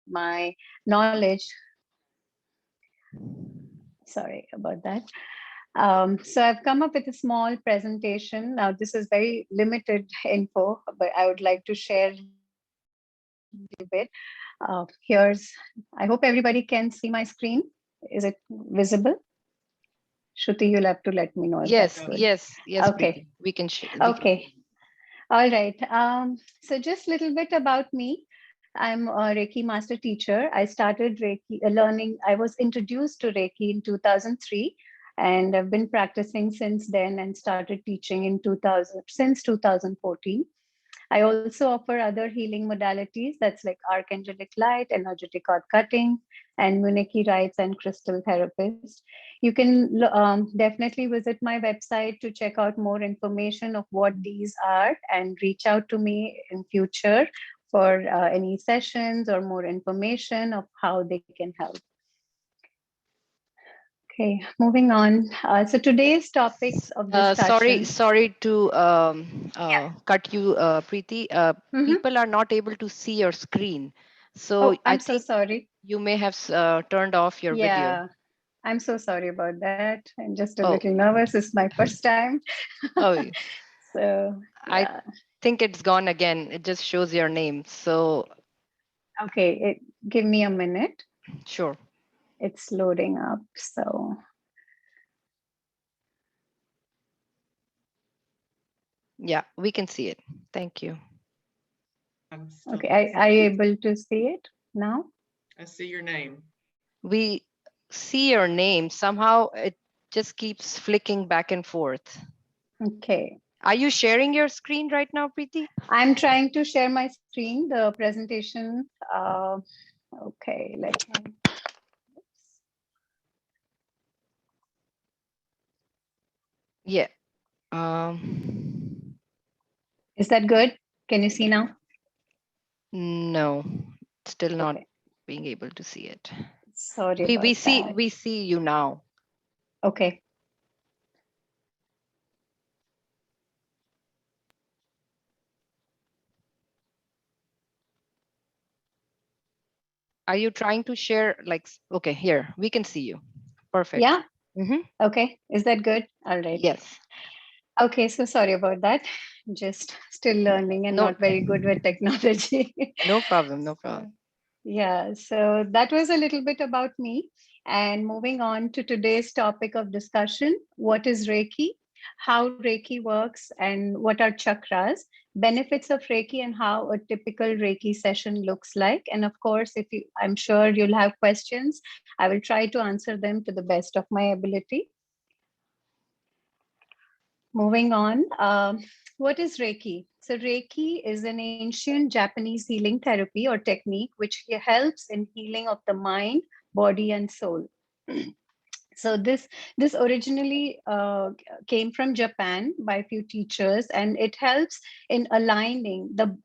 my knowledge. Sorry about that. So I've come up with a small presentation. Now, this is very limited info, but I would like to share a little bit. Here's, I hope everybody can see my screen. Is it visible? Shruti, you'll have to let me know if that's good. Yes, Okay. Preeti. We can Okay. All right. So just a little bit about me. I'm a Reiki master teacher. I started Reiki learning. I was introduced to Reiki in 2003, and I've been practicing since then and started teaching in 2000 since 2014. I also offer other healing modalities that's like archangelic light, energetic cord cutting, and Muneki rites and crystal therapist. You can definitely visit my website to check out more information of what these are and reach out to me in future for any sessions or more information of how they can help. Okay, moving on. So today's topics of discussion. sorry to Yeah. cut you, Preeti. Mhm. People are not able to see your screen. So Oh, I I'm so think sorry. you may have turned off your video. Yeah. I'm so sorry about that. I'm just a Oh, little nervous. It's my first time. oh, So, I yeah. think it's gone again. It just shows your name. So, Okay, give me a minute. sure. It's loading up. So, Yeah, we can see it. Thank you. I'm still okay, not are you seeing it. able to see it now? I see your name. We see your name. Somehow it just keeps flicking back and forth. Okay. Are you sharing your screen right now, Preeti? I'm trying to share my screen, the presentation. Okay, let me. Yeah. Is that good? Can you see now? No, still not Okay. being able to see it. Sorry We about see that. we see you now. Okay. Are you trying to share like okay, here. We can see you. Perfect. Yeah. Okay. Is that good? All right. Yes. Okay, so sorry about that. Just still learning and No, not very good with technology. no problem, no problem. So, yeah, so that was a little bit about me. And moving on to today's topic of discussion, what is Reiki, how Reiki works, and what are chakras, benefits of Reiki, and how a typical Reiki session looks like. And of course, if you, I'm sure you'll have questions, I will try to answer them to the best of my ability. Moving on, what is Reiki? So, Reiki is an ancient Japanese healing therapy or technique which helps in healing of the mind, body, and soul. So this originally came from Japan by a few teachers, and it helps in aligning the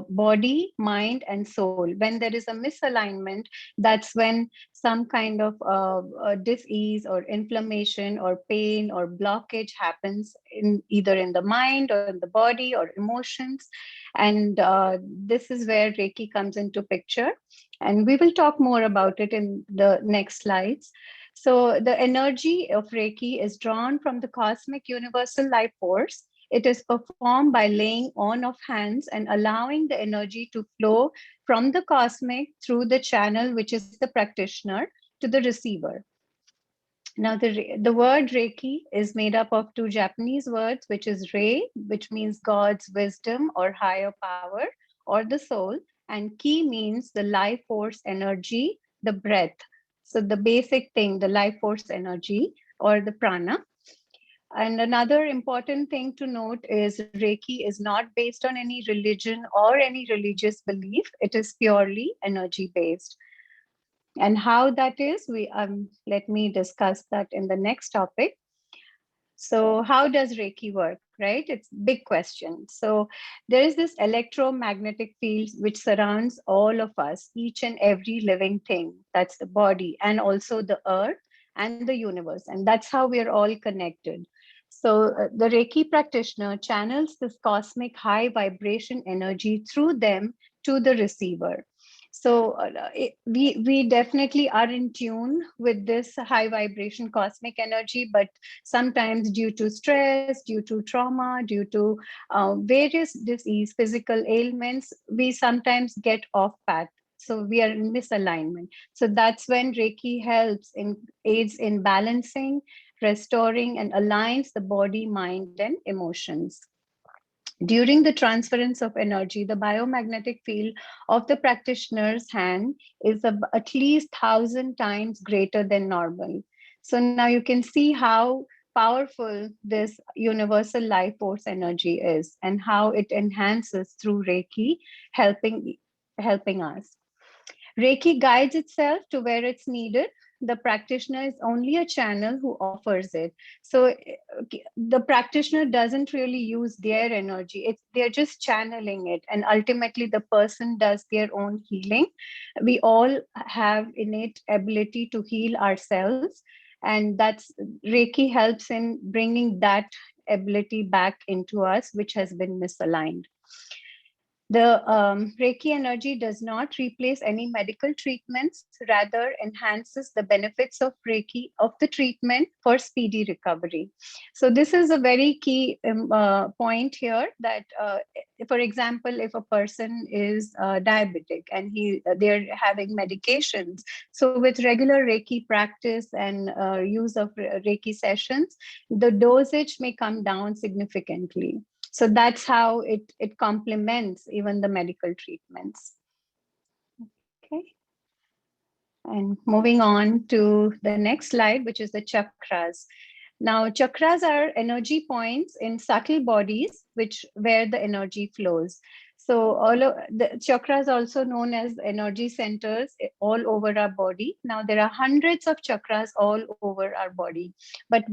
body, mind, and soul. When there is a misalignment, that's when some kind of disease or inflammation or pain or blockage happens in either in the mind or in the body or emotions, and this is where Reiki comes into picture. And we will talk more about it in the next slides. So the energy of Reiki is drawn from the cosmic universal life force. It is performed by laying on of hands and allowing the energy to flow from the cosmic through the channel, which is the practitioner, to the receiver. Now, the word Reiki is made up of two Japanese words, which is Rei, which means God's wisdom or higher power or the soul, and Ki means the life force energy, the breath. So, the basic thing, the life force energy or the prana. And another important thing to note is Reiki is not based on any religion or any religious belief, it is purely energy based. And how that is, we let me discuss that in the next topic. So how does Reiki work, right? It's big question. So there is this electromagnetic field which surrounds all of us, each and every living thing. That's the body and also the earth and the universe. And that's how we are all connected. So the Reiki practitioner channels this cosmic high vibration energy through them to the receiver. So we definitely are in tune with this high vibration cosmic energy, but sometimes due to stress, due to trauma, due to various disease, physical ailments, we sometimes get off path. So we are in misalignment. So that's when Reiki helps in aids in balancing, restoring, and aligns the body, mind, and emotions. During the transference of energy, the biomagnetic field of the practitioner's hand is at least 1,000 times greater than normal. So now you can see how powerful this universal life force energy is and how it enhances through Reiki, helping helping us. Reiki guides itself to where it's needed. The practitioner is only a channel who offers it. So the practitioner doesn't really use their energy. They're just channeling it. And ultimately the person does their own healing. We all have innate ability to heal ourselves. And that's Reiki helps in bringing that ability back into us, which has been misaligned. The Reiki energy does not replace any medical treatments, rather enhances the benefits of Reiki of the treatment for speedy recovery. So this is a very key point here that, for example, if a person is diabetic and they're having medications, so with regular Reiki practice and use of Reiki sessions, the dosage may come down significantly. So that's how it complements even the medical treatments. Okay. And moving on to the next slide, which is the chakras. Now, chakras are energy points in subtle bodies, where the energy flows. So all of the chakras, also known as energy centers, all over our body. Now there are hundreds of chakras all over our body, but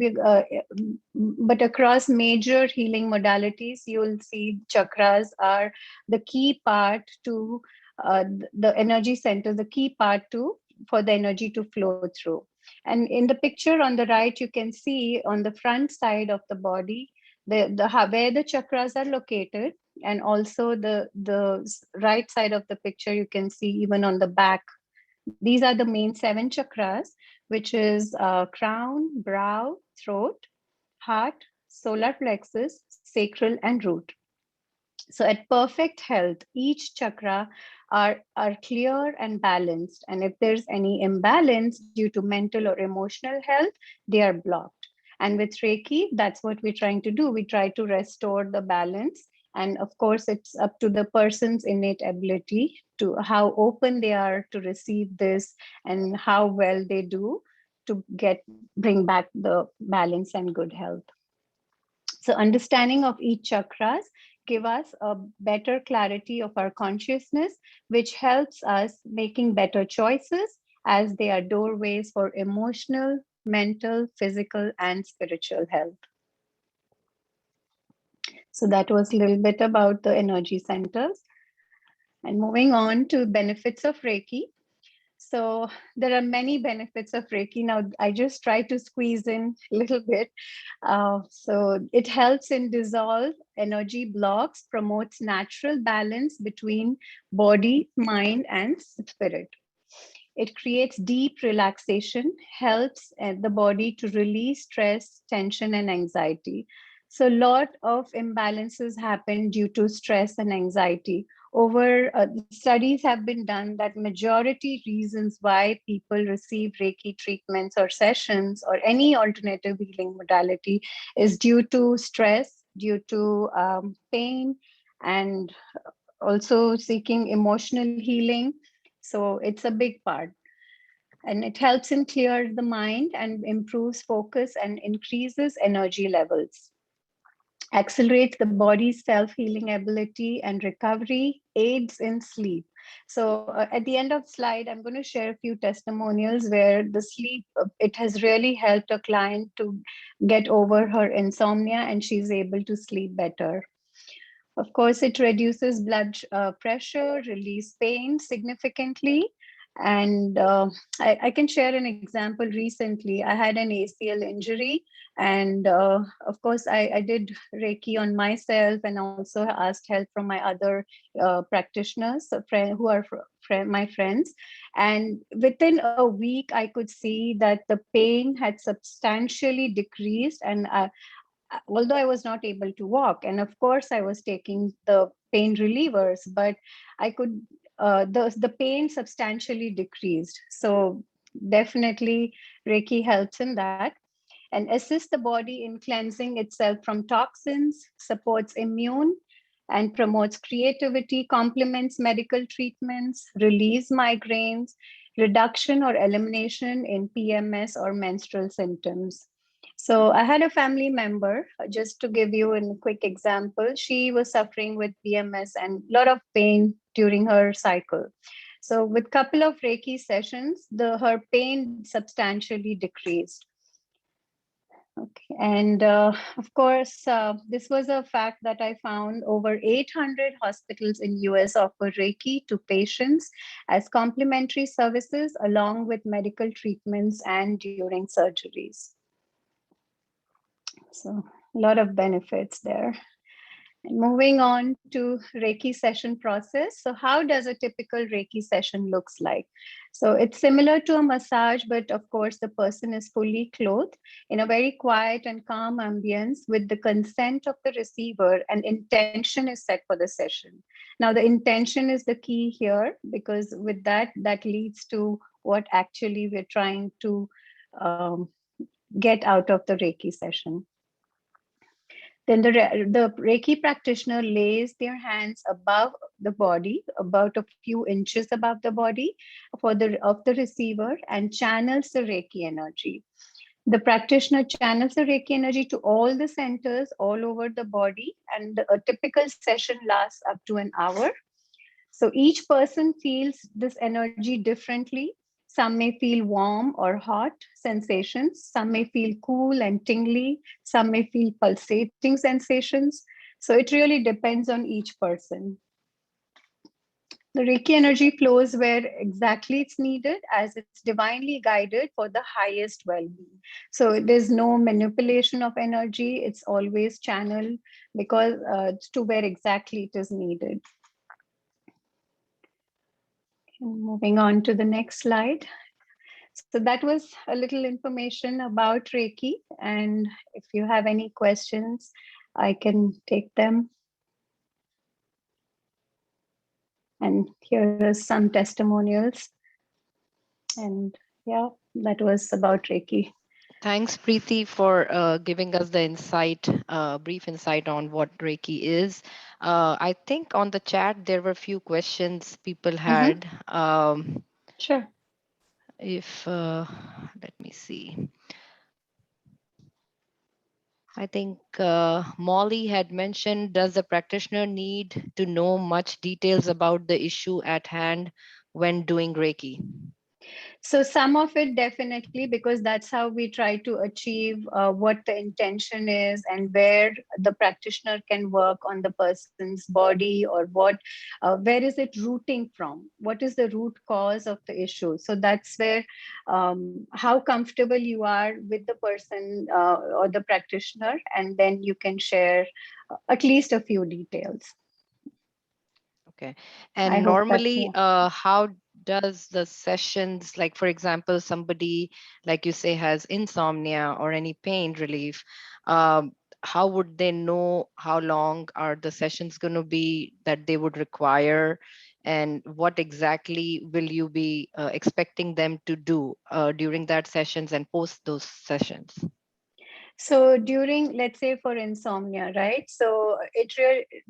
across major healing modalities, you'll see chakras are the key part to the energy center, the key part to for the energy to flow through. And in the picture on the right, you can see on the front side of the body, where the chakras are located, and also the right side of the picture, you can see even on the back. These are the main 7 chakras, which is crown, brow, throat, heart, solar plexus, sacral, and root. So at perfect health, each chakra are clear and balanced. And if there's any imbalance due to mental or emotional health, they are blocked. And with Reiki, that's what we're trying to do. We try to restore the balance. And of course, it's up to the person's innate ability to how open they are to receive this and how well they do to bring back the balance and good health. So understanding of each chakras give us a better clarity of our consciousness, which helps us making better choices as they are doorways for emotional, mental, physical, and spiritual health. So that was a little bit about the energy centers. And moving on to benefits of Reiki. So there are many benefits of Reiki. Now, I just try to squeeze in a little bit. So it helps in dissolve energy blocks, promotes natural balance between body, mind, and spirit. It creates deep relaxation, helps the body to release stress, tension, and anxiety. So a lot of imbalances happen due to stress and anxiety. Studies have been done that majority reasons why people receive Reiki treatments or sessions or any alternative healing modality is due to stress, due to pain, and also seeking emotional healing. So it's a big part. And it helps in clear the mind and improves focus and increases energy levels. Accelerates the body's self-healing ability and recovery, aids in sleep. So at the end of the slide, I'm going to share a few testimonials where the sleep, it has really helped a client to get over her insomnia and she's able to sleep better. Of course, it reduces blood pressure, release pain significantly. And I can share an example recently. I had an ACL injury, and of course, I did Reiki on myself and also asked help from my other practitioners, who are my friends, and within a week I could see that the pain had substantially decreased, and although I was not able to walk, and of course I was taking the pain relievers, but I could the pain substantially decreased. So definitely Reiki helps in that, and assists the body in cleansing itself from toxins, supports immune and promotes creativity, complements medical treatments, relieves migraines, reduction or elimination in PMS or menstrual symptoms. So I had a family member, just to give you a quick example, she was suffering with PMS and a lot of pain during her cycle. So with couple of Reiki sessions, her pain substantially decreased. Okay, and of course, this was a fact that I found. Over 800 hospitals in US offer Reiki to patients as complimentary services along with medical treatments and during surgeries. So a lot of benefits there. And moving on to Reiki session process. So how does a typical Reiki session looks like? So it's similar to a massage, but of course the person is fully clothed in a very quiet and calm ambience with the consent of the receiver, and intention is set for the session. Now the intention is the key here, because with that leads to what actually we're trying to get out of the Reiki session. Then the Reiki practitioner lays their hands above the body, about a few inches above the body of the receiver, and channels the Reiki energy. The practitioner channels the Reiki energy to all the centers all over the body, and a typical session lasts up to an hour. So each person feels this energy differently. Some may feel warm or hot sensations. Some may feel cool and tingly. Some may feel pulsating sensations. So it really depends on each person. The Reiki energy flows where exactly it's needed, as it's divinely guided for the highest well-being. So there's no manipulation of energy. It's always channeled because to where exactly it is needed. Moving on to the next slide. So that was a little information about Reiki. And if you have any questions, I can take them. And here are some testimonials. And yeah, that was about Reiki. Thanks, Preeti, for giving us the insight, brief insight on what Reiki is. I think on the chat, there were a few questions people had. Sure. Let me see. I think Molly had mentioned, does the practitioner need to know much details about the issue at hand when doing Reiki? So some of it definitely, because that's how we try to achieve what the intention is and where the practitioner can work on the person's body, or where is it rooting from? What is the root cause of the issue? So that's where how comfortable you are with the person or the practitioner, and then you can share at least a few details. Okay. And normally, how does the sessions, like, for example, somebody, like you say, has insomnia or any pain relief, how would they know how long are the sessions going to be that they would require? And what exactly will you be expecting them to do during that sessions and post those sessions? So during, let's say for insomnia, right? So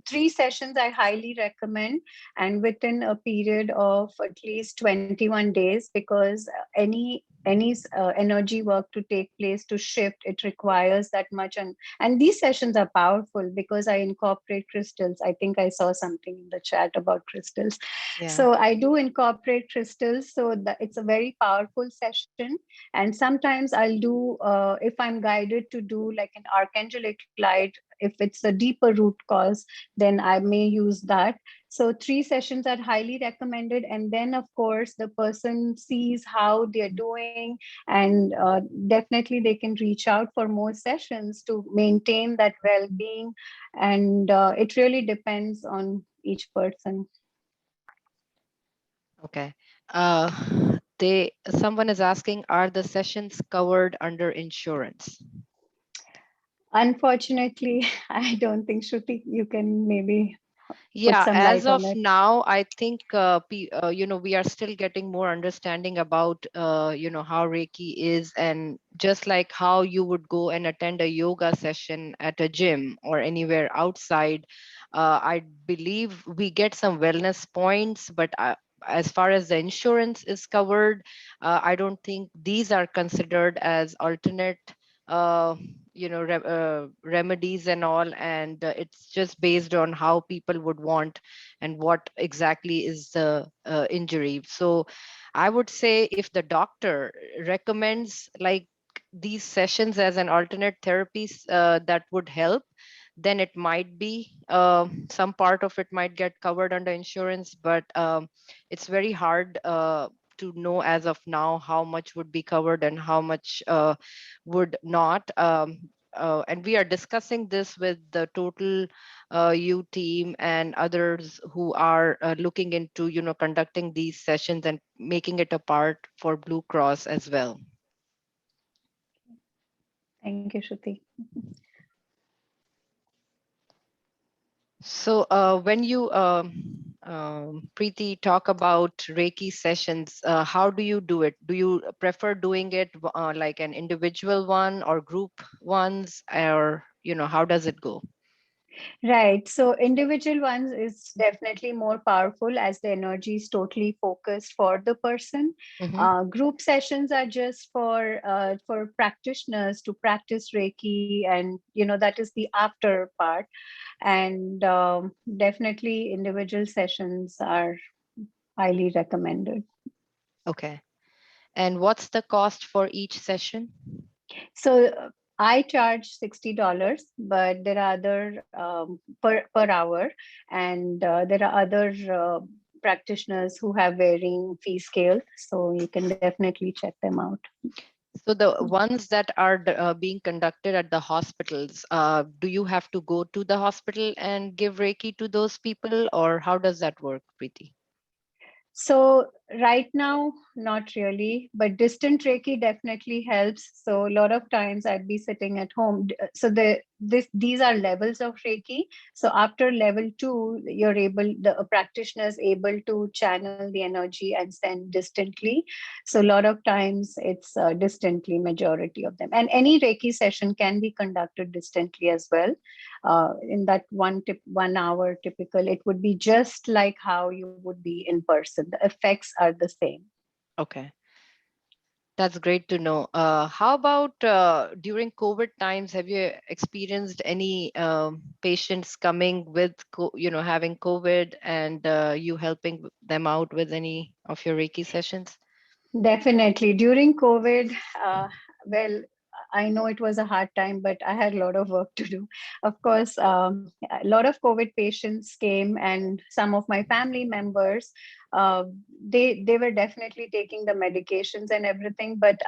3 sessions I highly recommend, and within a period of at least 21 days, because any energy work to take place, to shift, it requires that much. And these sessions are powerful because I incorporate crystals. I think I saw something in the chat about crystals. Yeah. So I do incorporate crystals, so that it's a very powerful session. And sometimes I'll do, if I'm guided to do like an archangelic light, if it's a deeper root cause, then I may use that. So 3 sessions are highly recommended. And then of course, the person sees how they're doing, and definitely they can reach out for more sessions to maintain that well-being. And it really depends on each person. Okay. Uh, someone is asking, are the sessions covered under insurance? Unfortunately, I don't think, Shruti, you can maybe put Yeah, some as light of on it. now, I think we are still getting more understanding about how Reiki is, and just like how you would go and attend a yoga session at a gym or anywhere outside, I believe we get some wellness points, but as far as the insurance is covered, I don't think these are considered as alternate uh, remedies and all, and it's just based on how people would want and what exactly is the injury. So I would say if the doctor recommends like these sessions as an alternate therapies that would help, then it might be some part of it might get covered under insurance, but it's very hard to know as of now how much would be covered and how much would not. And we are discussing this with the total U team and others who are looking into, conducting these sessions and making it a part for Blue Cross as well. Thank you, Shruti. So when you, Preeti, talk about Reiki sessions, how do you do it? Do you prefer doing it like an individual one or group ones, or how does it go? Right. So individual ones is definitely more powerful as the energy is totally focused for the person. Hmm. Group sessions are just for practitioners to practice Reiki, and that is the after part. And definitely individual sessions are highly recommended. Okay. And what's the cost for each session? So I charge $60, but there are other per hour, and there are other practitioners who have varying fee scale. So you can definitely check them out. So the ones that are being conducted at the hospitals, do you have to go to the hospital and give Reiki to those people, or how does that work, Preeti? So right now, not really, but distant Reiki definitely helps. So a lot of times I'd be sitting at home. So these are levels of Reiki. So after level two, the practitioner is able to channel the energy and send distantly. So a lot of times it's distantly, majority of them. And any Reiki session can be conducted distantly as well. In that 1 hour typical, it would be just like how you would be in person. The effects are the same. Okay. That's great to know. How about during COVID times? Have you experienced any patients coming with, having COVID, and you helping them out with any of your Reiki sessions? Definitely. During COVID, well, I know it was a hard time, but I had a lot of work to do. Of course, a lot of COVID patients came, and some of my family members, uh, they were definitely taking the medications and everything, but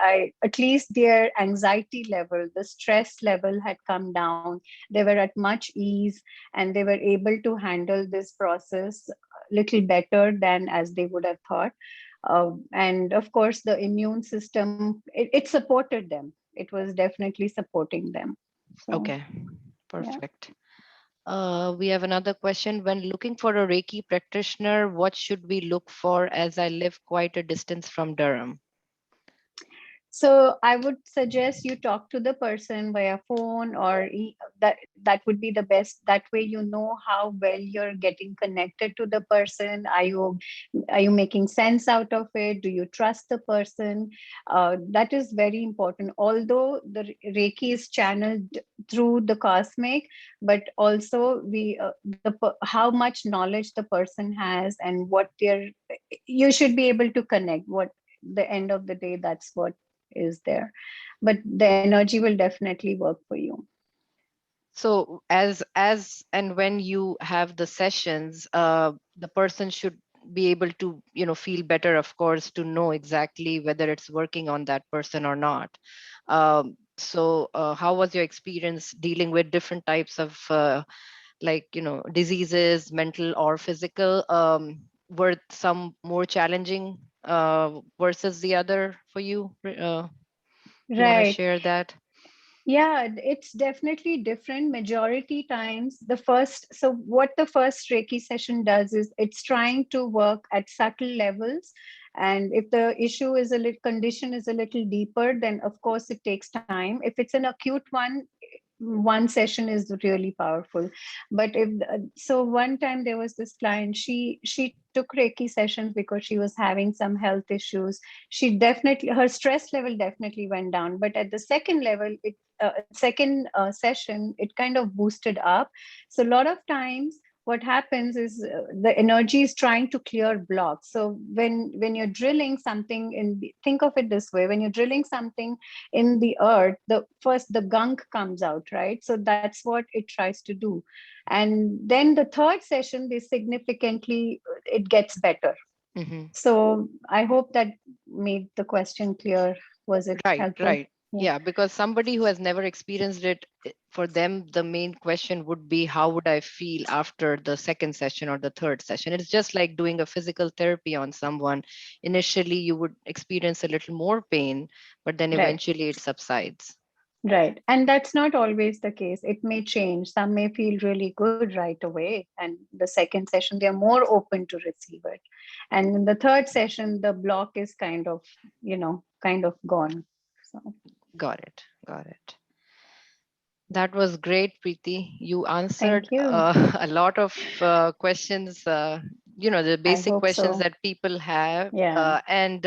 at least their anxiety level, the stress level had come down. They were at much ease, and they were able to handle this process a little better than as they would have thought. And of course, the immune system, it supported them. It was definitely supporting them. So, Okay, yeah. perfect. We have another question. When looking for a Reiki practitioner, what should we look for, as I live quite a distance from Durham? So I would suggest you talk to the person via phone, or that would be the best. That way, you know how well you're getting connected to the person. Are you making sense out of it? Do you trust the person? That is very important. Although the Reiki is channeled through the cosmic, but also how much knowledge the person has, and what you should be able to connect. What the end of the day, that's what is there, but the energy will definitely work for you. So as and when you have the sessions, the person should be able to, feel better, of course, to know exactly whether it's working on that person or not. So how was your experience dealing with different types of like, diseases, mental or physical? were some more challenging versus the other for you? You want to Right. share that? Yeah, it's definitely different. Majority times, so what the first Reiki session does is it's trying to work at subtle levels. And if the issue is a little condition is a little deeper, then of course it takes time. If it's an acute one session is really powerful. But if so, one time there was this client, she took Reiki sessions because she was having some health issues. She definitely, her stress level definitely went down, but at the second level, second session, it kind of boosted up. So a lot of times what happens is the energy is trying to clear blocks. So when you're drilling something think of it this way: when you're drilling something in the earth, the gunk comes out, right? So that's what it tries to do. And then the third session, they significantly, it gets better. Mm-hmm. So I hope that made the question clear. Was it Right, helpful? right. Yeah, because somebody who has never experienced it, for them, the main question would be, how would I feel after the second session or the third session? It's just like doing a physical therapy on someone. Initially, you would experience a little more pain, but then Right. eventually it subsides. Right. And that's not always the case. It may change. Some may feel really good right away. And the second session, they're more open to receive it. And in the third session, the block is kind of gone. So Got it. Got it. That was great, Preeti. You answered thank you. a lot of questions, the I basic hope questions so. that people have. Yeah. And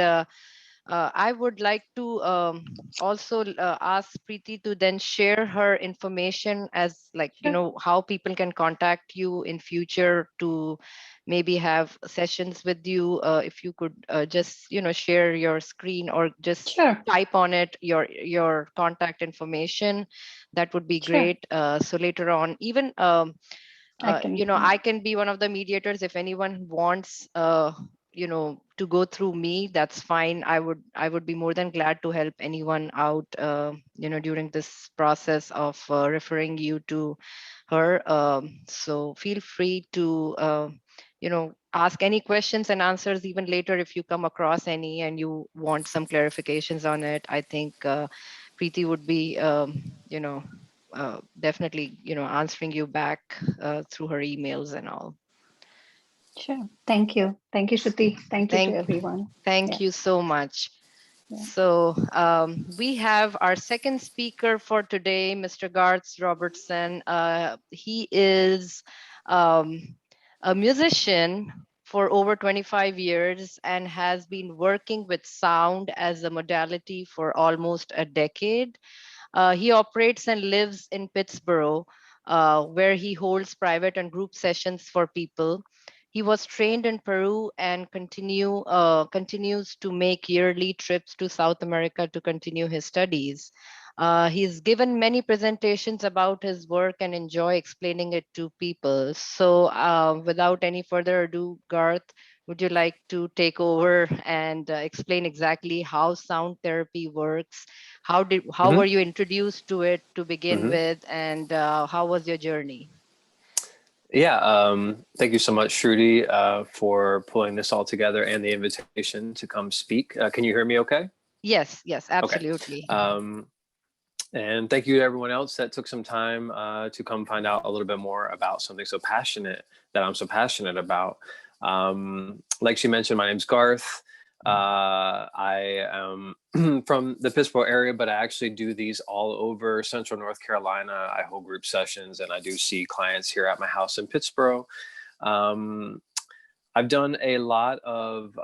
I would like to also ask Preeti to then share her information as, like, Sure. how people can contact you in future to maybe have sessions with you. If you could just, share your screen or just Sure. type on it your contact information, that would be Sure. great. So later on, even I can. I can be one of the mediators. If anyone wants to go through me, that's fine. I would be more than glad to help anyone out during this process of referring you to her. So feel free to ask any questions and answers even later if you come across any and you want some clarifications on it. I think Preeti would be definitely answering you back through her emails and all. Sure. Thank you. Thank you, Shruti. Thank you to thank everyone. thank Yeah. you so much. Yeah. So we have our second speaker for today, Mr. Garth Robertson. He is um, a musician for over 25 years and has been working with sound as a modality for almost a decade. He operates and lives in Pittsburgh, where he holds private and group sessions for people. He was trained in Peru and continues to make yearly trips to South America to continue his studies. He's given many presentations about his work and enjoy explaining it to people. So without any further ado, Garth, would you like to take over and explain exactly how sound therapy works? How hmm were you introduced to it to begin hmm with, and how was your journey? Yeah, thank you so much, Shruti, for pulling this all together and the invitation to come speak. Can you hear me okay? Yes, Okay. absolutely. And thank you to everyone else that took some time to come find out a little bit more about something so passionate that I'm so passionate about. Like she mentioned, my name's Garth. I am from the Pittsburgh area, but I actually do these all over Central North Carolina. I hold group sessions and I do see clients here at my house in Pittsburgh. I've done a lot of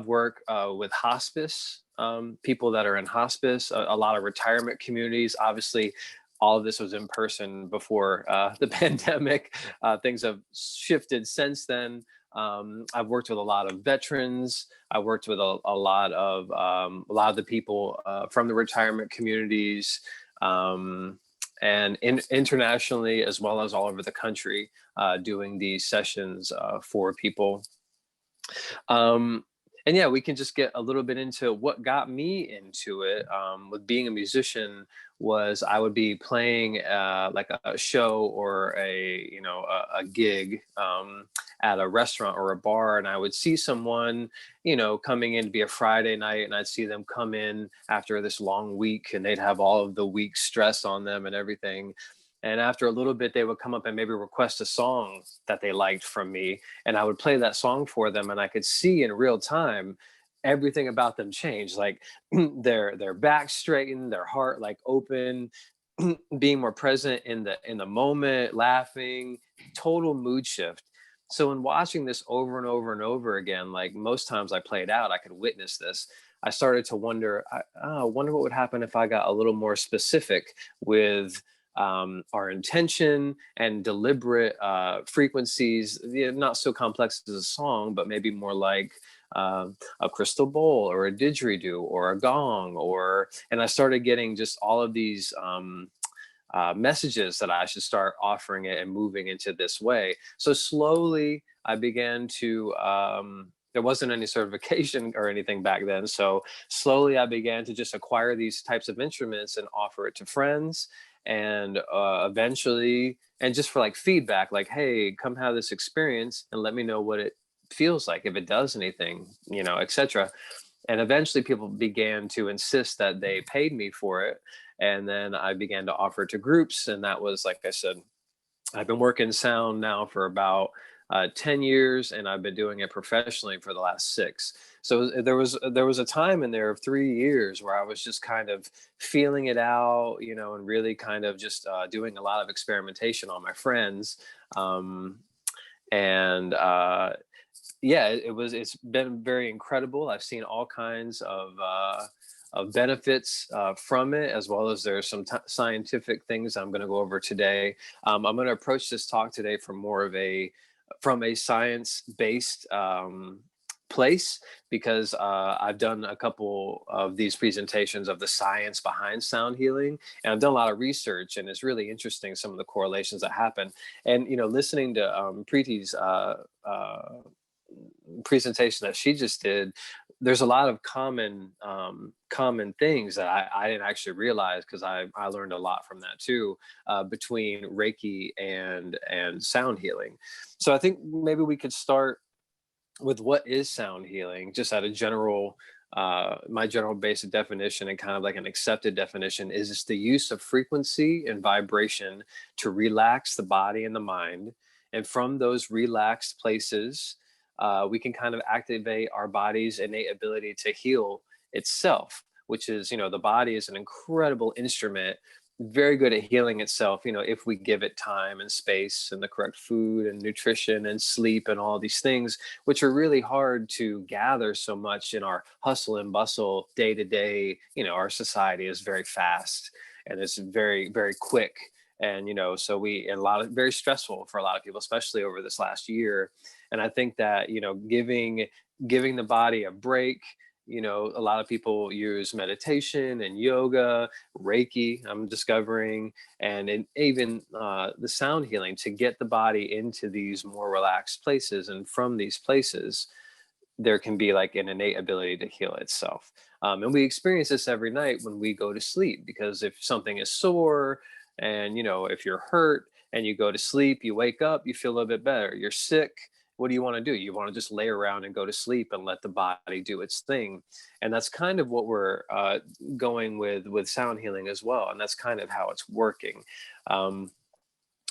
work with hospice, people that are in hospice, a lot of retirement communities. Obviously, all of this was in person before the pandemic. Things have shifted since then. I've worked with a lot of veterans. I worked with a lot of the people from the retirement communities. And internationally, as well as all over the country, doing these sessions for people. And yeah, we can just get a little bit into what got me into it. With being a musician, was I would be playing like a show or a gig at a restaurant or a bar, and I would see someone coming in to be a Friday night, and I'd see them come in after this long week, and they'd have all of the week's stress on them and everything. And after a little bit, they would come up and maybe request a song that they liked from me. And I would play that song for them. And I could see in real time everything about them change. Like their back straightened, their heart like open, being more present in the moment, laughing, total mood shift. So in watching this over and over and over again, like most times I played out, I could witness this. I started to wonder, I wonder what would happen if I got a little more specific with our intention and deliberate frequencies, not so complex as a song, but maybe more like a crystal bowl or a didgeridoo or a gong, and I started getting just all of these messages that I should start offering it and moving into this way. So slowly I began to, there wasn't any certification or anything back then. So slowly I began to just acquire these types of instruments and offer it to friends. And eventually, and just for like feedback, like, hey, come have this experience and let me know what it feels like, if it does anything, etc. And eventually people began to insist that they paid me for it. And then I began to offer it to groups. And that was, like I said, I've been working sound now for about 10 years, and I've been doing it professionally for the last 6. So there was a time in there of 3 years where I was just kind of feeling it out, and really kind of just doing a lot of experimentation on my friends. And yeah, it's been very incredible. I've seen all kinds of benefits from it, as well as there's some scientific things I'm going to go over today. I'm going to approach this talk today from more of from a science-based place, because I've done a couple of these presentations of the science behind sound healing, and I've done a lot of research, and it's really interesting some of the correlations that happen. And listening to Preeti's presentation that she just did, there's a lot of common things that I didn't actually realize, because I learned a lot from that too, between Reiki and sound healing. So I think maybe we could start with what is sound healing, just at a general, my general basic definition, and kind of like an accepted definition, is it's the use of frequency and vibration to relax the body and the mind. And from those relaxed places, we can kind of activate our body's innate ability to heal itself, which is, the body is an incredible instrument, very good at healing itself, if we give it time and space and the correct food and nutrition and sleep and all these things, which are really hard to gather so much in our hustle and bustle day to day. Our society is very fast and it's very, very quick. And, so very stressful for a lot of people, especially over this last year. And I think that, giving the body a break, a lot of people use meditation and yoga, Reiki, I'm discovering, and even the sound healing to get the body into these more relaxed places. And from these places, there can be like an innate ability to heal itself. And we experience this every night when we go to sleep, because if something is sore, and if you're hurt and you go to sleep, you wake up, you feel a little bit better. You're sick, what do you want to do? You want to just lay around and go to sleep and let the body do its thing. And that's kind of what we're going with sound healing as well. And that's kind of how it's working on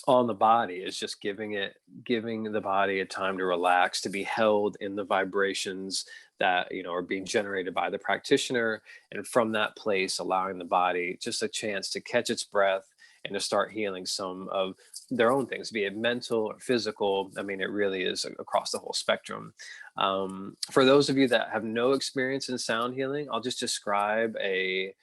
the body, is just giving the body a time to relax, to be held in the vibrations that are being generated by the practitioner. And from that place, allowing the body just a chance to catch its breath and to start healing some of their own things, be it mental or physical. I mean, it really is across the whole spectrum. For those of you that have no experience in sound healing, I'll just describe a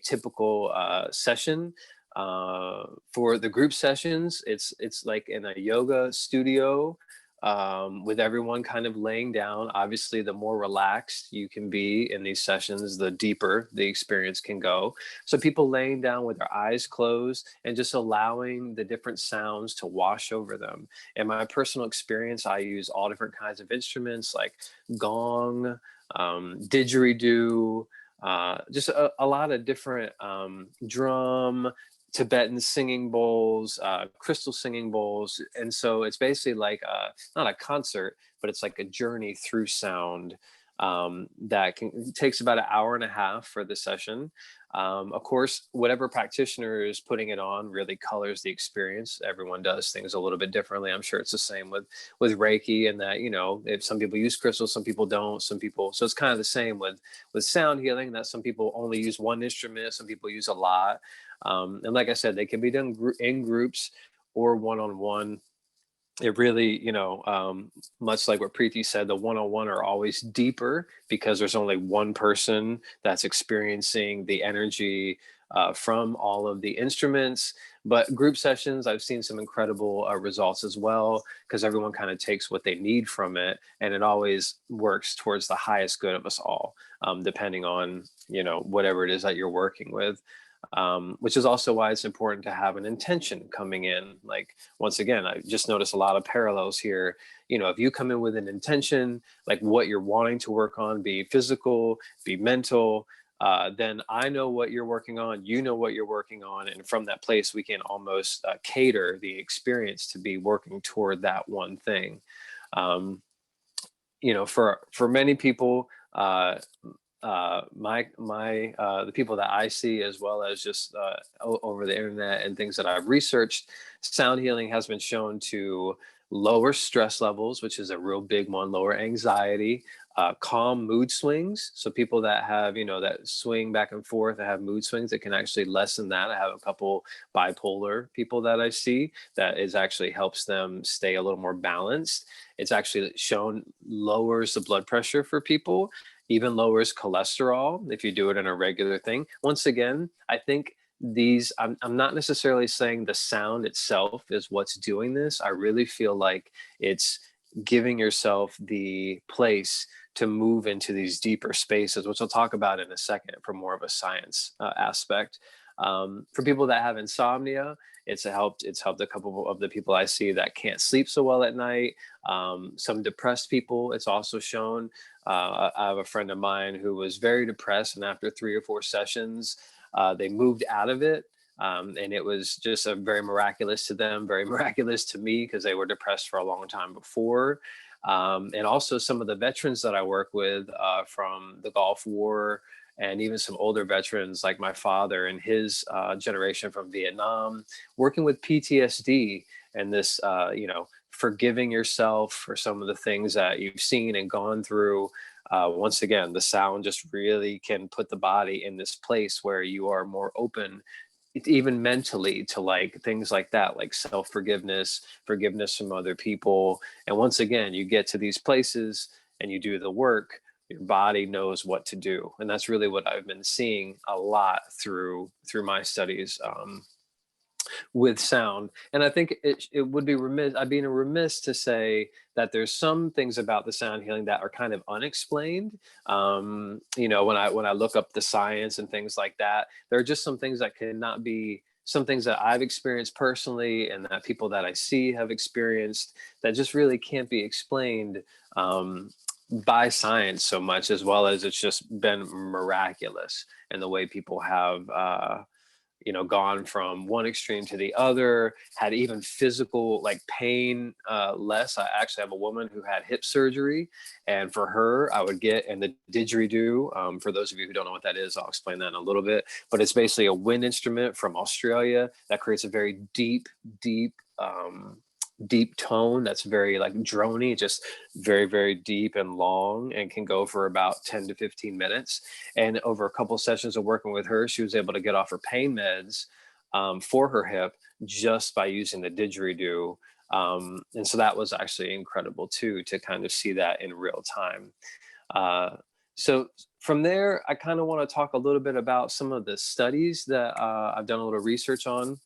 typical session. For the group sessions, it's like in a yoga studio with everyone kind of laying down. Obviously, the more relaxed you can be in these sessions, the deeper the experience can go. So people laying down with their eyes closed and just allowing the different sounds to wash over them. In my personal experience, I use all different kinds of instruments like gong, didgeridoo, just a lot of different drum, Tibetan singing bowls, crystal singing bowls. And so it's basically like not a concert, but it's like a journey through sound that takes about an hour and a half for the session. Of course, whatever practitioner is putting it on really colors the experience. Everyone does things a little bit differently. I'm sure it's the same with Reiki, and that, you know, if some people use crystals, some people don't, some people, so it's kind of the same with sound healing, that some people only use one instrument, some people use a lot. And like I said, they can be done in groups or one-on-one. It really, you know, much like what Preeti said, the one-on-one are always deeper because there's only one person that's experiencing the energy from all of the instruments. But group sessions, I've seen some incredible results as well, because everyone kind of takes what they need from it, and it always works towards the highest good of us all, depending on, you know, whatever it is that you're working with. Which is also why it's important to have an intention coming in. Like, once again, I just noticed a lot of parallels here. You know, if you come in with an intention, like what you're wanting to work on, be physical, be mental, then I know what you're working on, you know what you're working on. And from that place, we can almost cater the experience to be working toward that one thing. You know, for many people, the people that I see, as well as just over the internet and things that I've researched, sound healing has been shown to lower stress levels, which is a real big one, lower anxiety, calm mood swings. So people that have, you know, that swing back and forth, that have mood swings, it can actually lessen that. I have a couple bipolar people that I see that is actually helps them stay a little more balanced. It's actually shown lowers the blood pressure for people, even lowers cholesterol if you do it in a regular thing. Once again, I think these, I'm not necessarily saying the sound itself is what's doing this. I really feel like it's giving yourself the place to move into these deeper spaces, which I'll talk about in a second from more of a science aspect. For people that have insomnia, it's helped a couple of the people I see that can't sleep so well at night. Some depressed people, it's also shown. I have a friend of mine who was very depressed, and after 3 or 4 sessions, they moved out of it. And it was just a very miraculous to them, very miraculous to me, because they were depressed for a long time before. And also some of the veterans that I work with from the Gulf War, and even some older veterans like my father and his generation from Vietnam, working with PTSD and this, you know, forgiving yourself for some of the things that you've seen and gone through. Once again, the sound just really can put the body in this place where you are more open, even mentally, to like things like that, like self-forgiveness, forgiveness from other people. And once again, you get to these places and you do the work, your body knows what to do. And that's really what I've been seeing a lot through my studies with sound. And I think it would be remiss, I'd be remiss to say that there's some things about the sound healing that are kind of unexplained. You know, when I look up the science and things like that, there are just some things that cannot be, some things that I've experienced personally and that people that I see have experienced that just really can't be explained by science so much, as well as it's just been miraculous in the way people have you know, gone from one extreme to the other, had even physical like pain less. I actually have a woman who had hip surgery, and for her, I would get, and the didgeridoo, for those of you who don't know what that is, I'll explain that in a little bit, but it's basically a wind instrument from Australia that creates a very deep tone that's very like drony, just very, very deep and long, and can go for about 10 to 15 minutes. And over a couple of sessions of working with her, she was able to get off her pain meds for her hip just by using the didgeridoo. And so that was actually incredible too, to kind of see that in real time. So from there, I kind of want to talk a little bit about some of the studies that I've done a little research on,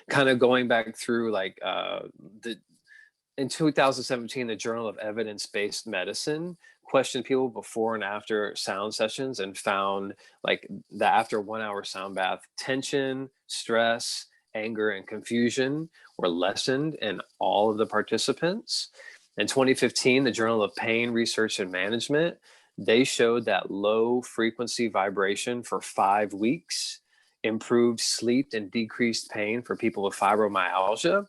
kind of going back through like in 2017, the Journal of Evidence-Based Medicine questioned people before and after sound sessions and found like that after a 1-hour sound bath, tension, stress, anger, and confusion were lessened in all of the participants. In 2015, the Journal of Pain Research and Management, they showed that low frequency vibration for 5 weeks improved sleep and decreased pain for people with fibromyalgia.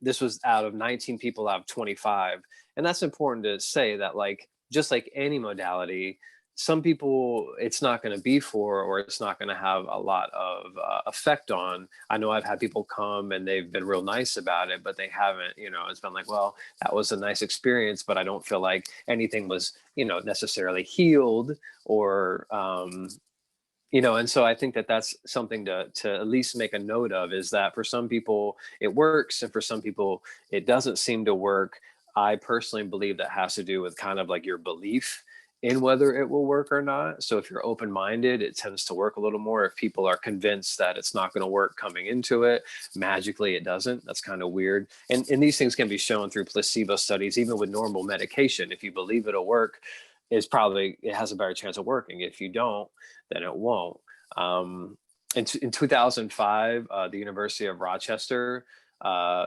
This was out of 19 people out of 25. And that's important to say that, like, just like any modality, some people it's not going to be for, or it's not going to have a lot of effect on. I know I've had people come and they've been real nice about it, but they haven't, it's been like, well, that was a nice experience, but I don't feel like anything was, necessarily healed or, and so I think that that's something to at least make a note of, is that for some people it works and for some people it doesn't seem to work. I personally believe that has to do with kind of like your belief in whether it will work or not. So if you're open-minded, it tends to work a little more. If people are convinced that it's not going to work coming into it, magically it doesn't. That's kind of weird. And these things can be shown through placebo studies, even with normal medication. If you believe it'll work, it has a better chance of working. If you don't, then it won't. In 2005, the University of Rochester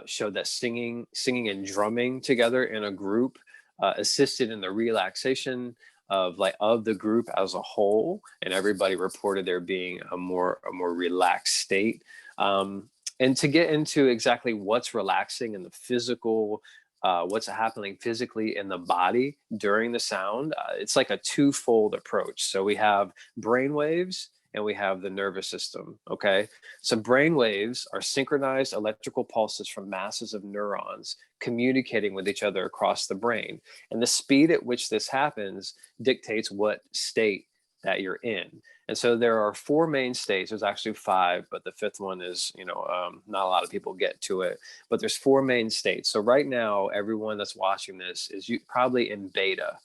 showed that singing and drumming together in a group assisted in the relaxation of the group as a whole, and everybody reported there being a more relaxed state. And to get into exactly what's relaxing in the physical, what's happening physically in the body during the sound, it's like a twofold approach. So we have brain waves and we have the nervous system. Okay, so brain waves are synchronized electrical pulses from masses of neurons communicating with each other across the brain, and the speed at which this happens dictates what state that you're in. And so there are 4 main states. There's actually 5, but the 5th one is, not a lot of people get to it, but there's 4 main states. So right now, everyone that's watching this is probably in beta.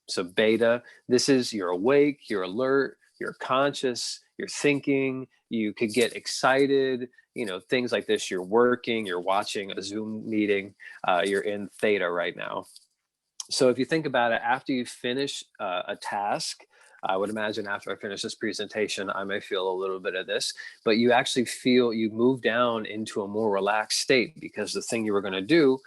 So beta, this is you're awake, you're alert, you're conscious, you're thinking, you could get excited, things like this. You're working, you're watching a Zoom meeting, you're in theta right now. So if you think about it, after you finish a task, I would imagine after I finish this presentation, I may feel a little bit of this, but you actually feel you move down into a more relaxed state because the thing you were going to do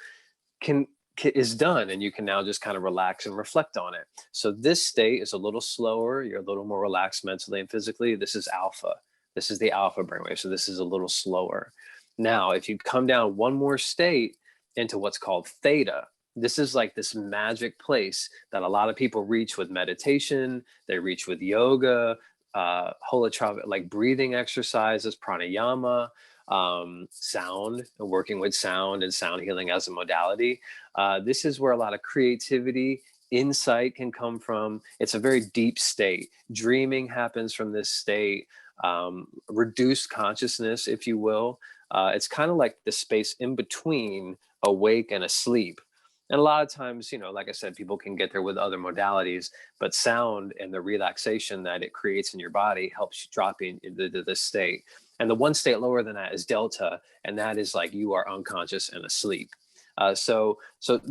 is done, and you can now just kind of relax and reflect on it. So this state is a little slower. You're a little more relaxed mentally and physically. This is alpha. This is the alpha brainwave. So this is a little slower. Now, if you come down one more state into what's called theta, this is like this magic place that a lot of people reach with meditation. They reach with yoga, holotropic, like breathing exercises, pranayama, sound, and working with sound and sound healing as a modality. This is where a lot of creativity, insight can come from. It's a very deep state. Dreaming happens from this state, reduced consciousness, if you will. It's kind of like the space in between awake and asleep. And a lot of times, like I said, people can get there with other modalities, but sound and the relaxation that it creates in your body helps you drop into this state. And the one state lower than that is delta, and that is like you are unconscious and asleep. So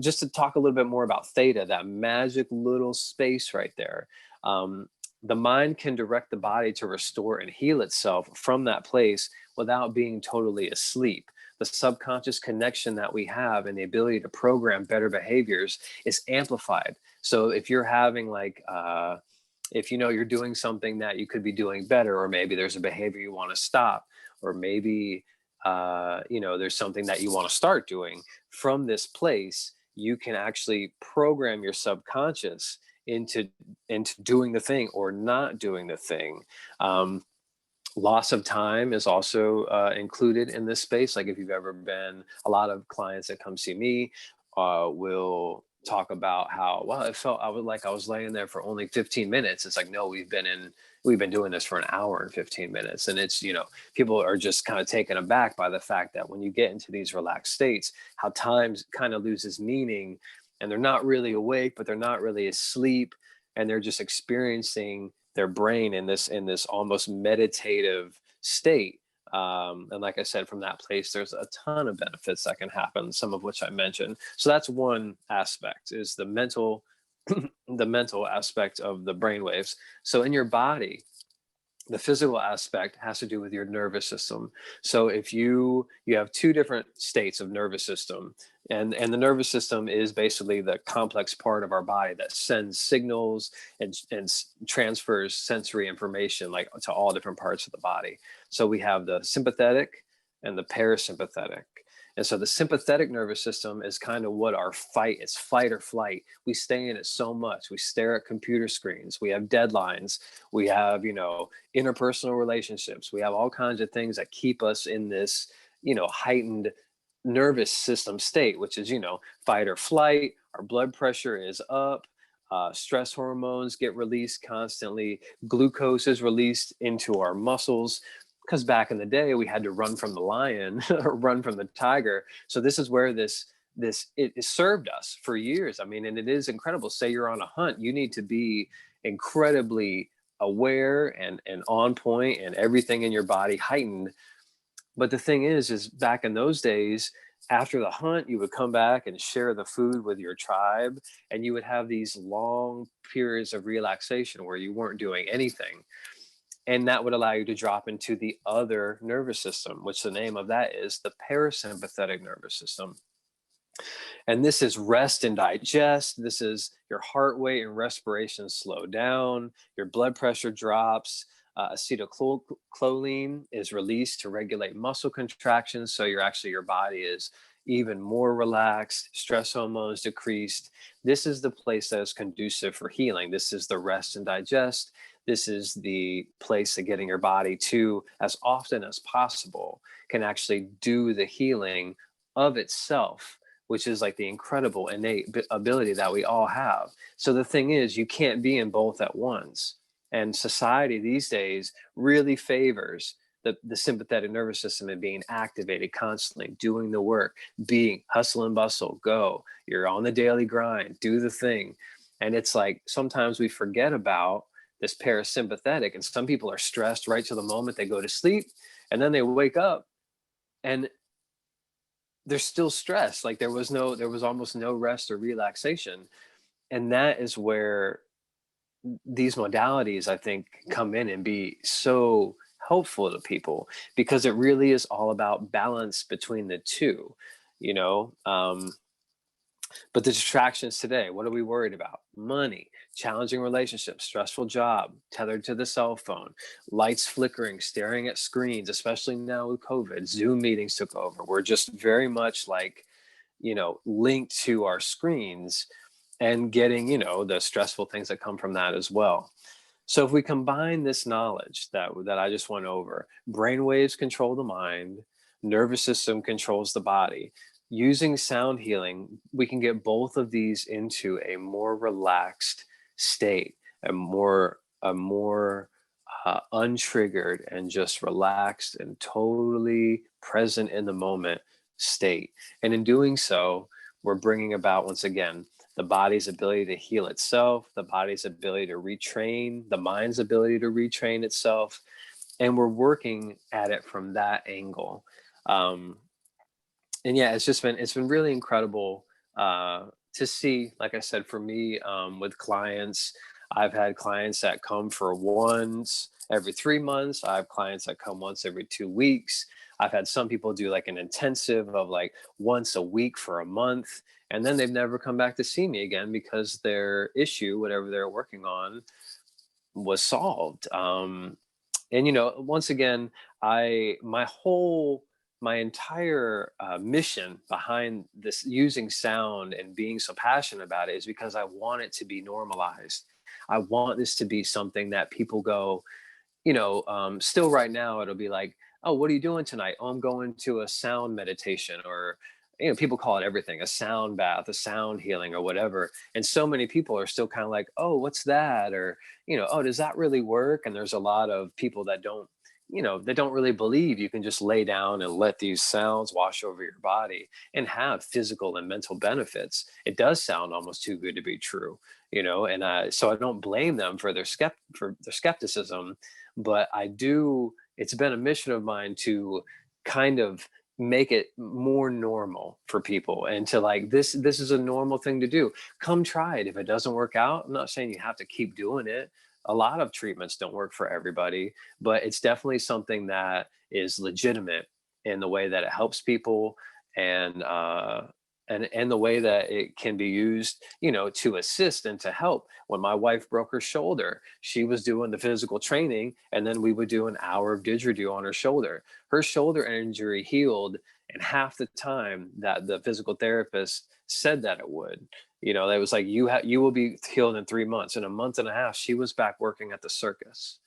just to talk a little bit more about theta, that magic little space right there, the mind can direct the body to restore and heal itself from that place without being totally asleep. The subconscious connection that we have and the ability to program better behaviors is amplified. So if you're having if you're doing something that you could be doing better, or maybe there's a behavior you want to stop, or maybe there's something that you want to start doing, from this place you can actually program your subconscious into doing the thing or not doing the thing. Loss of time is also included in this space. Like if you've ever been, a lot of clients that come see me will talk about how, well, it felt, I was laying there for only 15 minutes. It's like, no, we've been doing this for an hour and 15 minutes. And it's, people are just kind of taken aback by the fact that when you get into these relaxed states, how time kind of loses meaning, and they're not really awake, but they're not really asleep. And they're just experiencing their brain in this almost meditative state. And like I said, from that place, there's a ton of benefits that can happen, some of which I mentioned. So that's one aspect, is the mental, the mental aspect of the brainwaves. So in your body, the physical aspect has to do with your nervous system. So if you have two different states of nervous system, and the nervous system is basically the complex part of our body that sends signals and transfers sensory information, like, to all different parts of the body. So we have the sympathetic and the parasympathetic. And so the sympathetic nervous system is kind of what our fight, it's fight or flight. We stay in it so much. We stare at computer screens. We have deadlines. We have, interpersonal relationships. We have all kinds of things that keep us in this, heightened nervous system state, which is, fight or flight. Our blood pressure is up. Stress hormones get released constantly. Glucose is released into our muscles, because back in the day we had to run from the lion or run from the tiger. So this is where it served us for years. I mean, and it is incredible. Say you're on a hunt, you need to be incredibly aware and on point, and everything in your body heightened. But the thing is back in those days, after the hunt, you would come back and share the food with your tribe, and you would have these long periods of relaxation where you weren't doing anything. And that would allow you to drop into the other nervous system, which the name of that is the parasympathetic nervous system. And this is rest and digest. This is your heart rate and respiration slow down. Your blood pressure drops. Acetylcholine is released to regulate muscle contractions. So your body is even more relaxed. Stress hormones decreased. This is the place that is conducive for healing. This is the rest and digest. This is the place of getting your body to, as often as possible, can actually do the healing of itself, which is like the incredible innate ability that we all have. So the thing is, you can't be in both at once. And society these days really favors the sympathetic nervous system and being activated constantly, doing the work, being hustle and bustle, go. You're on the daily grind, do the thing. And it's like sometimes we forget about this parasympathetic, and some people are stressed right to the moment they go to sleep, and then they wake up and they're still stressed. Like there was almost no rest or relaxation. And that is where these modalities, I think, come in and be so helpful to people, because it really is all about balance between the two, but the distractions today, what are we worried about? Money, challenging relationships, stressful job, tethered to the cell phone, lights flickering, staring at screens, especially now with COVID. Zoom meetings took over. We're just very much like, linked to our screens, and getting, the stressful things that come from that as well. So if we combine this knowledge that I just went over, brainwaves control the mind, nervous system controls the body. Using sound healing, we can get both of these into a more relaxed state, a more untriggered and just relaxed and totally present in the moment state. And in doing so, we're bringing about, once again, the body's ability to heal itself, the body's ability to retrain, the mind's ability to retrain itself. And we're working at it from that angle. And yeah, it's been really incredible to see. Like I said, for me, with clients, I've had clients that come for once every 3 months. I have clients that come once every 2 weeks. I've had some people do like an intensive of like once a week for a month, and then they've never come back to see me again because their issue, whatever they're working on, was solved. And once again, my entire mission behind this, using sound and being so passionate about it, is because I want it to be normalized. I want this to be something that people go, still right now, it'll be like, oh, what are you doing tonight? Oh, I'm going to a sound meditation, or, people call it everything, a sound bath, a sound healing, or whatever. And so many people are still kind of like, oh, what's that? Or, oh, does that really work? And there's a lot of people that don't really believe you can just lay down and let these sounds wash over your body and have physical and mental benefits. It does sound almost too good to be true, and so I don't blame them for their skepticism, but I do it's been a mission of mine to kind of make it more normal for people, and to like, this is a normal thing to do. Come try it. If it doesn't work out, I'm not saying you have to keep doing it. A lot of treatments don't work for everybody, but it's definitely something that is legitimate in the way that it helps people, and and the way that it can be used, to assist and to help. When my wife broke her shoulder, she was doing the physical training, and then we would do an hour of didgeridoo on her shoulder. Her shoulder injury healed in half the time that the physical therapist said that it would. That was like, you will be healed in 3 months. In a month and a half, she was back working at the circus.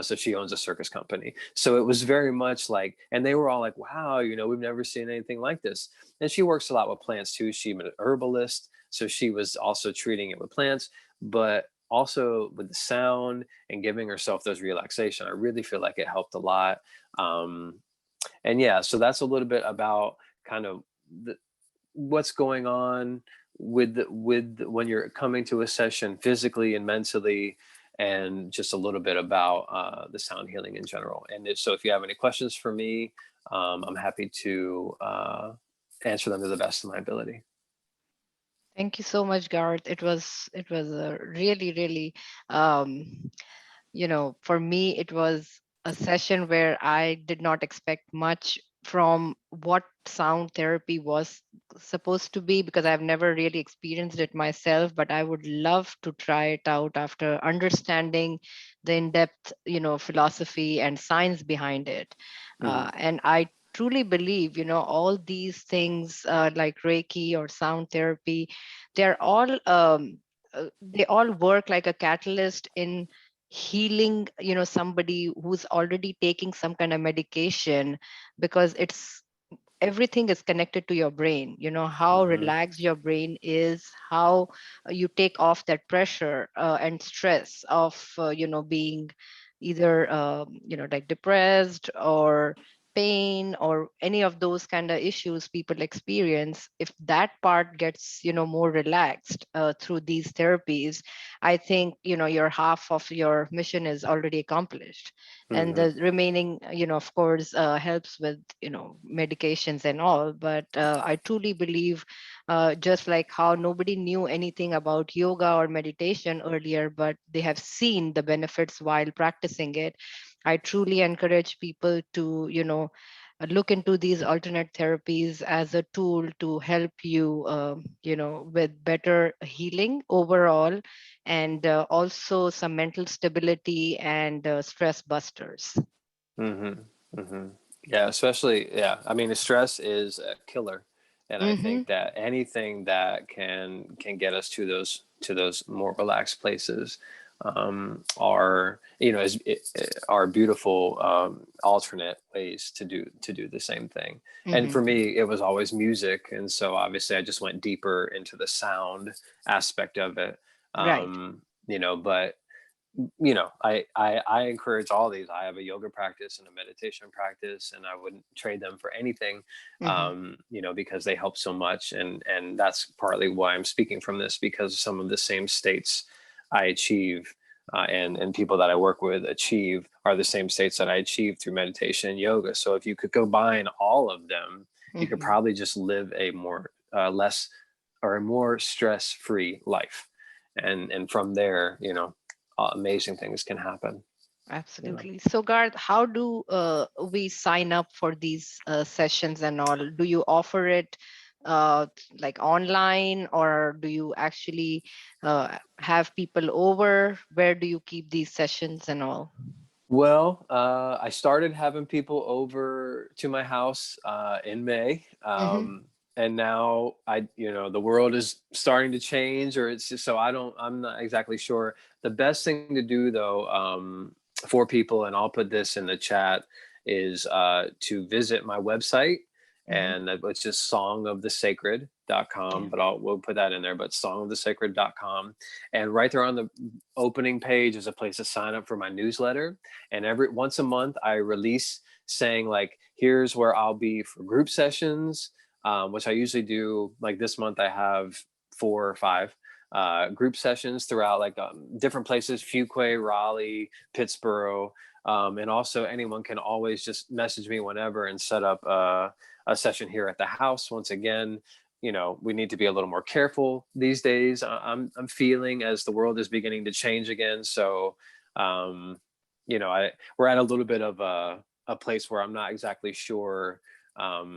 So she owns a circus company. So it was very much like, and they were all like, wow, we've never seen anything like this. And she works a lot with plants too. She's an herbalist. So she was also treating it with plants, but also with the sound and giving herself those relaxation. I really feel like it helped a lot. And yeah, so that's a little bit about kind of what's going on with when you're coming to a session physically and mentally, and just a little bit about the sound healing in general. And so if you have any questions for me, I'm happy to answer them to the best of my ability. Thank you so much, Garth. It was a really, really, um, for me, it was a session where I did not expect much from what sound therapy was supposed to be, because I've never really experienced it myself, but I would love to try it out after understanding the in-depth, philosophy and science behind it. And I truly believe, all these things like Reiki or sound therapy, they're all they all work like a catalyst in healing, somebody who's already taking some kind of medication, because it's everything is connected to your brain. How relaxed your brain is, how you take off that pressure and stress of being either like depressed or pain or any of those kind of issues people experience. If that part gets more relaxed through these therapies, I think your half of your mission is already accomplished. And the remaining of course helps with medications and all. But I truly believe, just like how nobody knew anything about yoga or meditation earlier, but they have seen the benefits while practicing it, I truly encourage people to look into these alternate therapies as a tool to help you with better healing overall, and also some mental stability and stress busters. Yeah, especially, yeah. I mean, the stress is a killer, and I think that anything that can get us to those more relaxed places are are beautiful alternate ways to do the same thing. And for me, it was always music, and so obviously I just went deeper into the sound aspect of it. Right. But I encourage all these. I have a yoga practice and a meditation practice, and I wouldn't trade them for anything, because they help so much. And that's partly why I'm speaking from this, because some of the same states I achieve and people that I work with achieve are the same states that I achieve through meditation and yoga. So if you could combine all of them, you could probably just live a more less or a more stress-free life. And from there, amazing things can happen. Absolutely. So Garth, how do we sign up for these sessions and all? Do you offer it like online, or do you actually have people over? Where do you keep these sessions and all? Well, I started having people over to my house in May. And now the world is starting to change, or it's just, so I'm not exactly sure. The best thing to do though, for people, and I'll put this in the chat, is to visit my website, and it's just songofthesacred.com, but we'll put that in there, but songofthesacred.com. And right there on the opening page is a place to sign up for my newsletter. And once a month I release saying like, here's where I'll be for group sessions, which I usually do. Like this month I have 4 or 5 group sessions throughout like different places: Fuquay, Raleigh, Pittsburgh, And also anyone can always just message me whenever and set up a session here at the house. Once again, we need to be a little more careful these days. I'm feeling as the world is beginning to change again. So, we're at a little bit of a place where I'm not exactly sure, how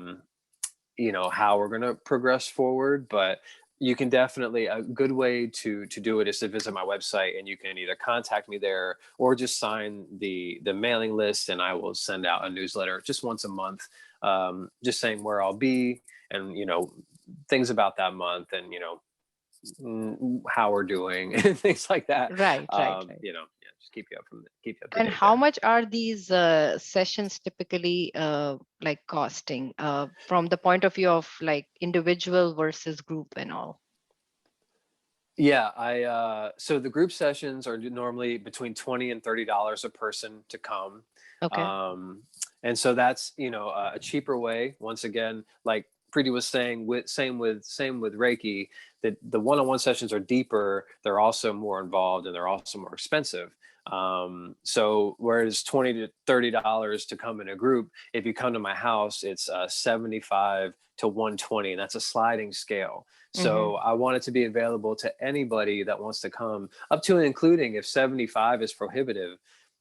we're going to progress forward, but you can definitely, a good way to do it is to visit my website, and you can either contact me there or just sign the mailing list, and I will send out a newsletter just once a month, just saying where I'll be and, things about that month and, how we're doing and things like that. Right. Just keep you up to And date how there. much are these sessions typically like costing from the point of view of like individual versus group and all? Yeah, so the group sessions are normally between $20 and $30 a person to come. Okay. And so that's, a cheaper way. Once again, like Preeti was saying, same with Reiki, that the one-on-one sessions are deeper. They're also more involved and they're also more expensive. So whereas $20 to $30 to come in a group, if you come to my house, it's 75 to 120, and that's a sliding scale. So I want it to be available to anybody that wants to come, up to and including if 75 is prohibitive.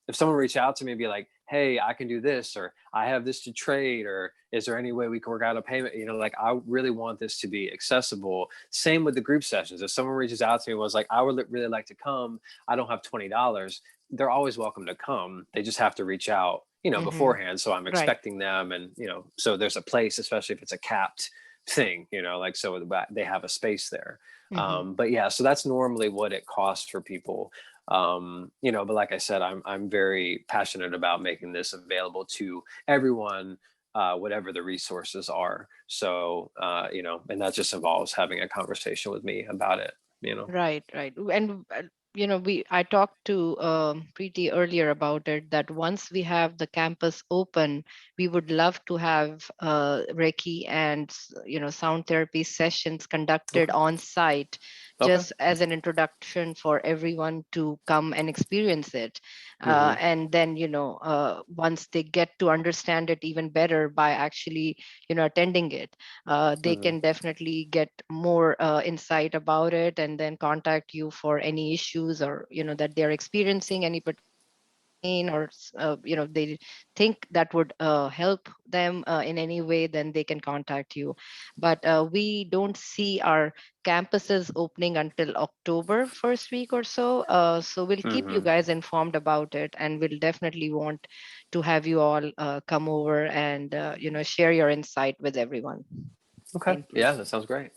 If someone reach out to me and be like, hey, I can do this, or I have this to trade, or is there any way we can work out a payment? Like I really want this to be accessible. Same with the group sessions. If someone reaches out to me and was like, I would really like to come, I don't have $20, they're always welcome to come. They just have to reach out, beforehand. So I'm expecting them, and, so there's a place, especially if it's a capped thing, like, so they have a space there. But yeah, so that's normally what it costs for people. But like I said, I'm very passionate about making this available to everyone, whatever the resources are. So, and that just involves having a conversation with me about it, Right. And I talked to Preeti earlier about it, that once we have the campus open, we would love to have Reiki and sound therapy sessions conducted on site, just as an introduction for everyone to come and experience it. And then once they get to understand it even better by actually attending it, they can definitely get more insight about it, and then contact you for any issues or that they're experiencing, any particular pain, or they think that would help them in any way, then they can contact you. But we don't see our campuses opening until October first week or so. So we'll keep you guys informed about it, and we'll definitely want to have you all come over and share your insight with everyone. Okay. Yeah, that sounds great.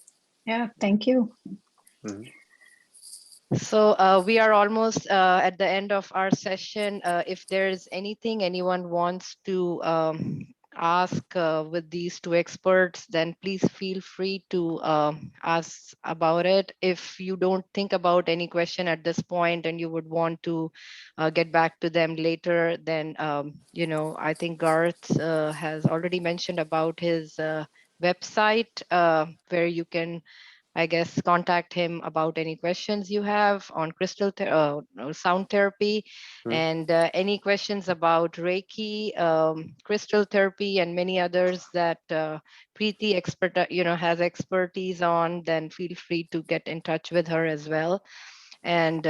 Yeah, thank you. So we are almost at the end of our session. If there's anything anyone wants to ask with these two experts, then please feel free to ask about it. If you don't think about any question at this point and you would want to get back to them later, then I think Garth has already mentioned about his website where you can, I guess, contact him about any questions you have on sound therapy, and any questions about Reiki, crystal therapy, and many others that Preeti has expertise on. Then feel free to get in touch with her as well. And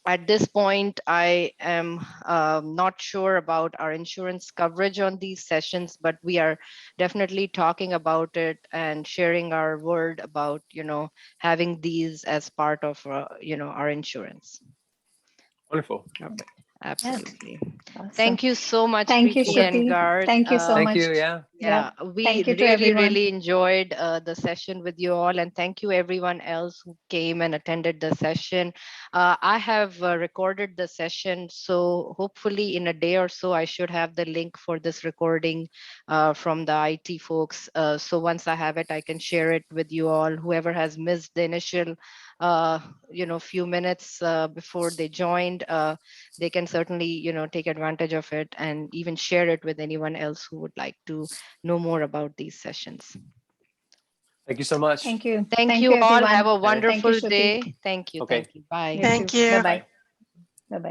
at this point, I am not sure about our insurance coverage on these sessions, but we are definitely talking about it and sharing our word about, having these as part of, our insurance. Wonderful. Okay. Absolutely. Awesome. Thank you so much, Thank you, Preeti and Shruti. Garth. Thank you so Thank much. you. Yeah. Yeah, we Thank you to really, everyone. really enjoyed the session with you all, and thank you everyone else who came and attended the session. I have recorded the session, so hopefully in a day or so, I should have the link for this recording from the IT folks. So once I have it, I can share it with you all. Whoever has missed the initial, few minutes before they joined, they can certainly, take advantage of it and even share it with anyone else who would like to know more about these sessions. Thank you so much. Thank you. Thank you all. everyone. Have a Thank you, wonderful Shruti. day. Thank you. Okay. Thank you. Bye. You Thank too. you. Bye-bye.